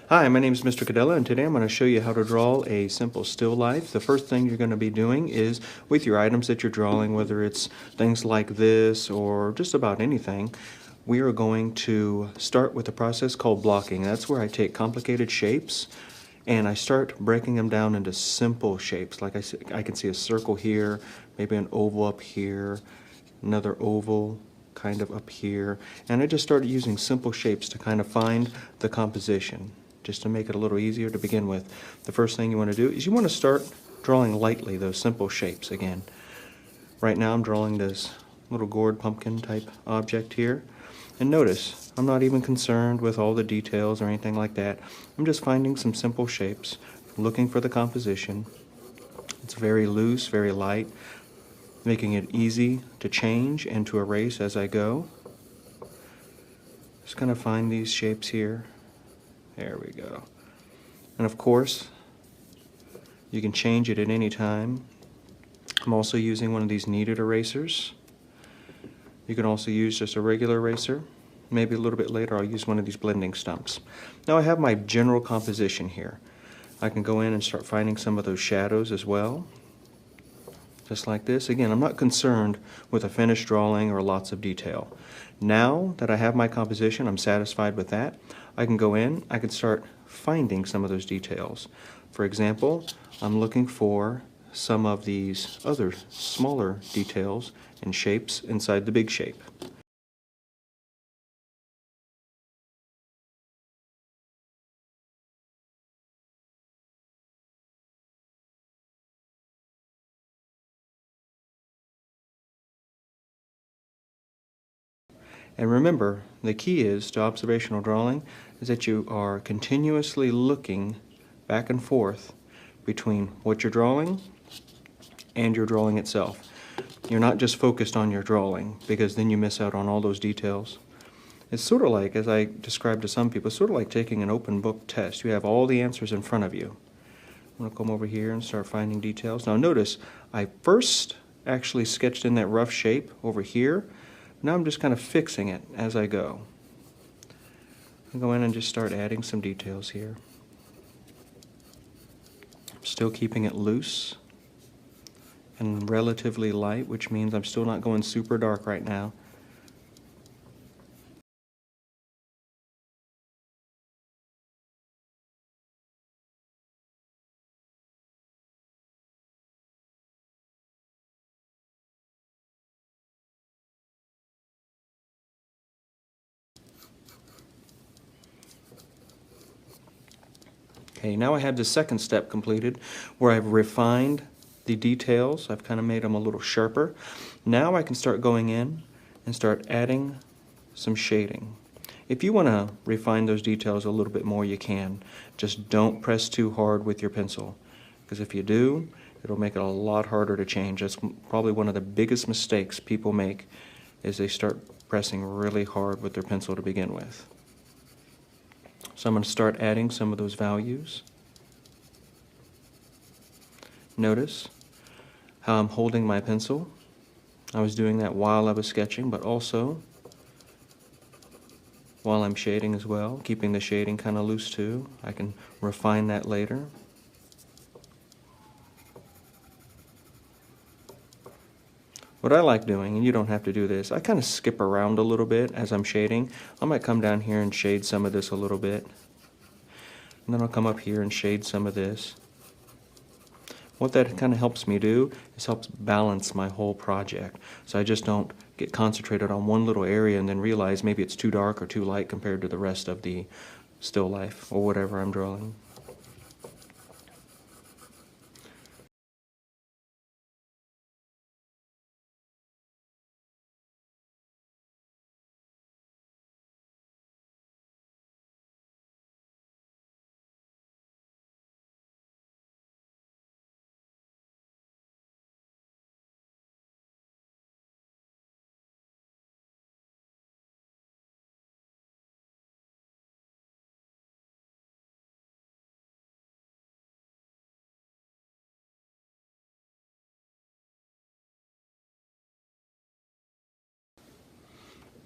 Hi, my name is Mr. Codilla, and today I'm going to show you how to draw a simple still life. The first thing you're going to be doing is, with your items that you're drawing, whether it's things like this or just about anything, we are going to start with a process called blocking. That's where I take complicated shapes and I start breaking them down into simple shapes. Like I can see a circle here, maybe an oval up here, another oval kind of up here, and I just started using simple shapes to kind of find the composition, just to make it a little easier to begin with. The first thing you want to do is you want to start drawing lightly those simple shapes again. Right now I'm drawing this little gourd pumpkin type object here, and notice I'm not even concerned with all the details or anything like that. I'm just finding some simple shapes, looking for the composition. It's very loose, very light, making it easy to change and to erase as I go. Just going to find these shapes here. There we go. And of course, you can change it at any time. I'm also using one of these kneaded erasers. You can also use just a regular eraser. Maybe a little bit later I'll use one of these blending stumps. Now I have my general composition here. I can go in and start finding some of those shadows as well. Just like this. Again, I'm not concerned with a finished drawing or lots of detail. Now that I have my composition, I'm satisfied with that. I can go in, I can start finding some of those details. For example, I'm looking for some of these other smaller details and shapes inside the big shape. And remember, the key is to observational drawing is that you are continuously looking back and forth between what you're drawing and your drawing itself. You're not just focused on your drawing, because then you miss out on all those details. It's sort of like, as I described to some people, it's sort of like taking an open book test. You have all the answers in front of you. I'm going to come over here and start finding details. Now notice, I first actually sketched in that rough shape over here. Now I'm just kind of fixing it as I go. I'll go in and just start adding some details here. I'm still keeping it loose and relatively light, which means I'm still not going super dark right now. Okay, now I have the second step completed where I've refined the details. I've kind of made them a little sharper. Now I can start going in and start adding some shading. If you want to refine those details a little bit more, you can. Just don't press too hard with your pencil, because if you do, it'll make it a lot harder to change. That's probably one of the biggest mistakes people make, is they start pressing really hard with their pencil to begin with. So I'm going to start adding some of those values. Notice how I'm holding my pencil. I was doing that while I was sketching, but also while I'm shading as well, keeping the shading kind of loose too. I can refine that later. What I like doing, and you don't have to do this, I kind of skip around a little bit as I'm shading. I might come down here and shade some of this a little bit. And then I'll come up here and shade some of this. What that kind of helps me do is helps balance my whole project. So I just don't get concentrated on one little area and then realize maybe it's too dark or too light compared to the rest of the still life or whatever I'm drawing.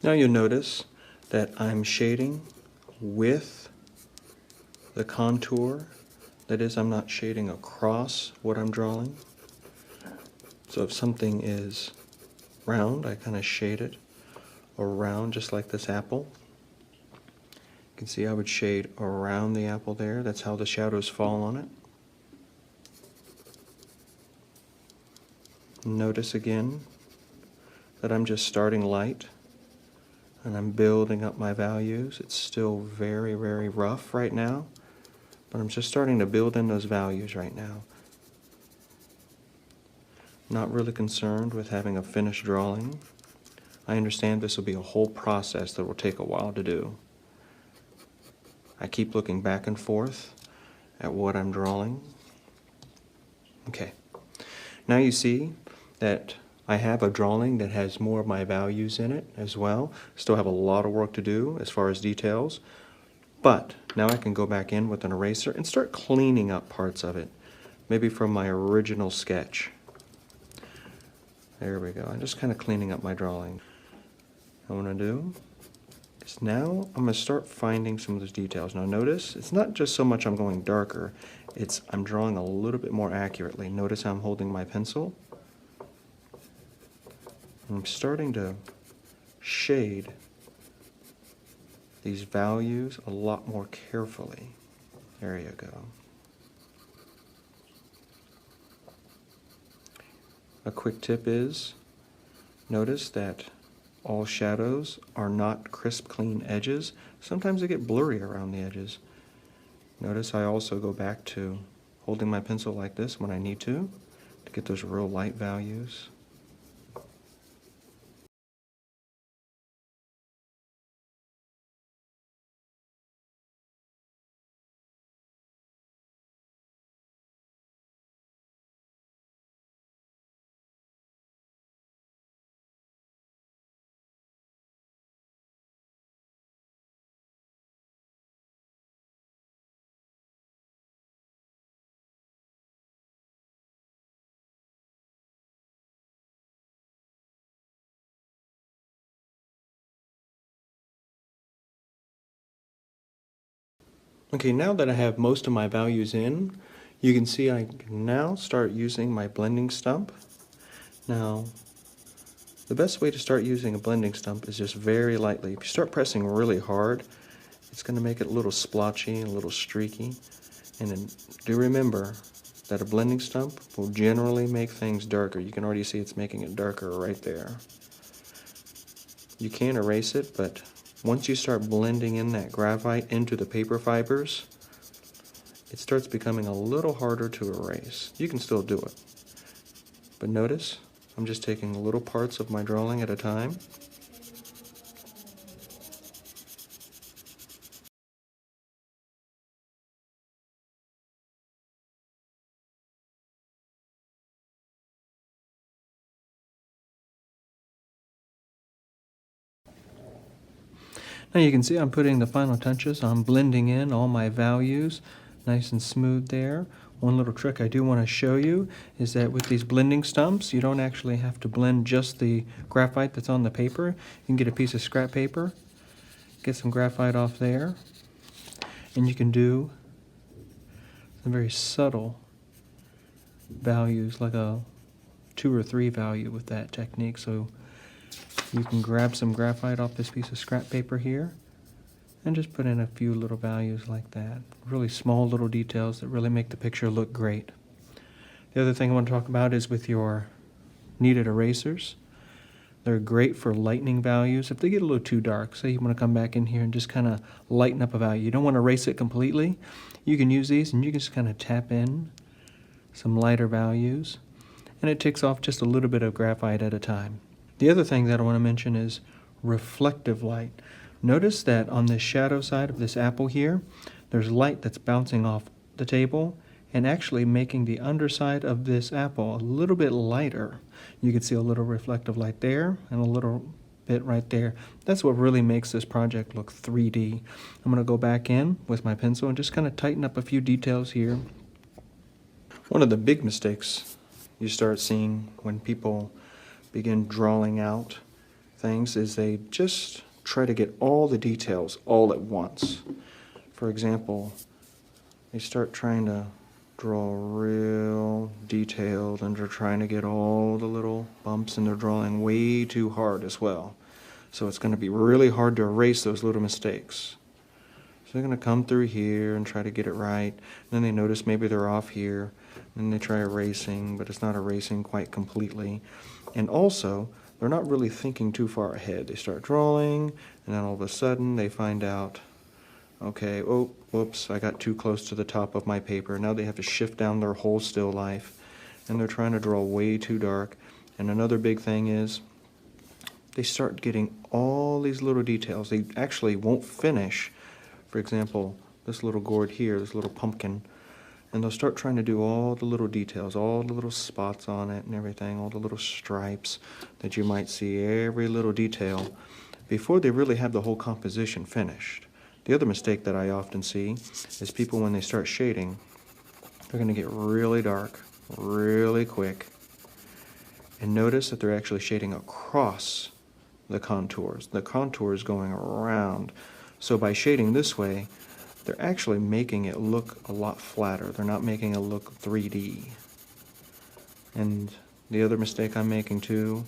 Now you'll notice that I'm shading with the contour. That is, I'm not shading across what I'm drawing. So if something is round, I kind of shade it around, just like this apple. You can see I would shade around the apple there. That's how the shadows fall on it. Notice again that I'm just starting light and I'm building up my values. It's still very, very rough right now, but I'm just starting to build in those values right now. Not really concerned with having a finished drawing. I understand this will be a whole process that will take a while to do. I keep looking back and forth at what I'm drawing. Okay, now you see that I have a drawing that has more of my values in it as well. Still have a lot of work to do as far as details, but now I can go back in with an eraser and start cleaning up parts of it, maybe from my original sketch. There we go. I'm just kind of cleaning up my drawing. What I'm going to do is now I'm going to start finding some of those details. Now notice, it's not just so much I'm going darker, it's I'm drawing a little bit more accurately. Notice how I'm holding my pencil. I'm starting to shade these values a lot more carefully. There you go. A quick tip is, notice that all shadows are not crisp, clean edges. Sometimes they get blurry around the edges. Notice I also go back to holding my pencil like this when I need to get those real light values. Okay, now that I have most of my values in, you can see I can now start using my blending stump. Now, the best way to start using a blending stump is just very lightly. If you start pressing really hard, it's going to make it a little splotchy and a little streaky. And then do remember that a blending stump will generally make things darker. You can already see it's making it darker right there. You can erase it, but once you start blending in that graphite into the paper fibers, it starts becoming a little harder to erase. You can still do it. But notice, I'm just taking little parts of my drawing at a time. Now you can see I'm putting the final touches. I'm blending in all my values, nice and smooth there. One little trick I do want to show you is that with these blending stumps, you don't actually have to blend just the graphite that's on the paper. You can get a piece of scrap paper, get some graphite off there, and you can do some very subtle values, like a 2 or 3 value with that technique. So you can grab some graphite off this piece of scrap paper here and just put in a few little values like that. Really small little details that really make the picture look great. The other thing I want to talk about is with your kneaded erasers. They're great for lightening values. If they get a little too dark, say you want to come back in here and just kind of lighten up a value. You don't want to erase it completely. You can use these and you can just kind of tap in some lighter values, and it takes off just a little bit of graphite at a time. The other thing that I want to mention is reflective light. Notice that on the shadow side of this apple here, there's light that's bouncing off the table and actually making the underside of this apple a little bit lighter. You can see a little reflective light there and a little bit right there. That's what really makes this project look 3D. I'm going to go back in with my pencil and just kind of tighten up a few details here. One of the big mistakes you start seeing when people begin drawing out things is they just try to get all the details all at once. For example, they start trying to draw real detailed, and they're trying to get all the little bumps, and they're drawing way too hard as well. So it's going to be really hard to erase those little mistakes. So they're going to come through here and try to get it right. And then they notice maybe they're off here. And then they try erasing, but it's not erasing quite completely. And also, they're not really thinking too far ahead. They start drawing, and then all of a sudden they find out, okay, oh, whoops, I got too close to the top of my paper. Now they have to shift down their whole still life, and they're trying to draw way too dark. And another big thing is they start getting all these little details. They actually won't finish, for example, this little gourd here, this little pumpkin, and they'll start trying to do all the little details, all the little spots on it and everything, all the little stripes that you might see, every little detail, before they really have the whole composition finished. The other mistake that I often see is people, when they start shading, they're going to get really dark, really quick, and notice that they're actually shading across the contours. The contour is going around. So by shading this way, they're actually making it look a lot flatter. They're not making it look 3D. And the other mistake I'm making too,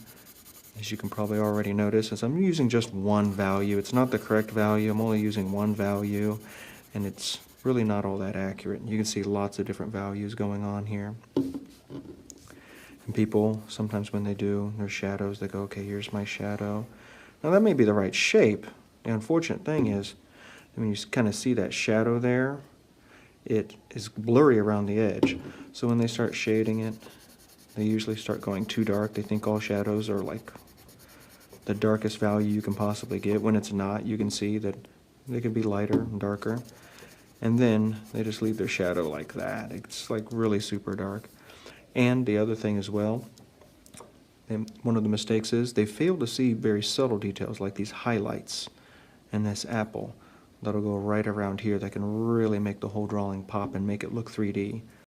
as you can probably already notice, is I'm using just one value. It's not the correct value. I'm only using one value, and it's really not all that accurate. You can see lots of different values going on here. And people, sometimes when they do their shadows, they go, okay, here's my shadow. Now that may be the right shape. The unfortunate thing is, when you kind of see that shadow there, it is blurry around the edge. So when they start shading it, they usually start going too dark. They think all shadows are like the darkest value you can possibly get, when it's not. You can see that they can be lighter and darker. And then they just leave their shadow like that. It's like really super dark. And the other thing as well, one of the mistakes is they fail to see very subtle details like these highlights and this apple that'll go right around here that can really make the whole drawing pop and make it look 3D.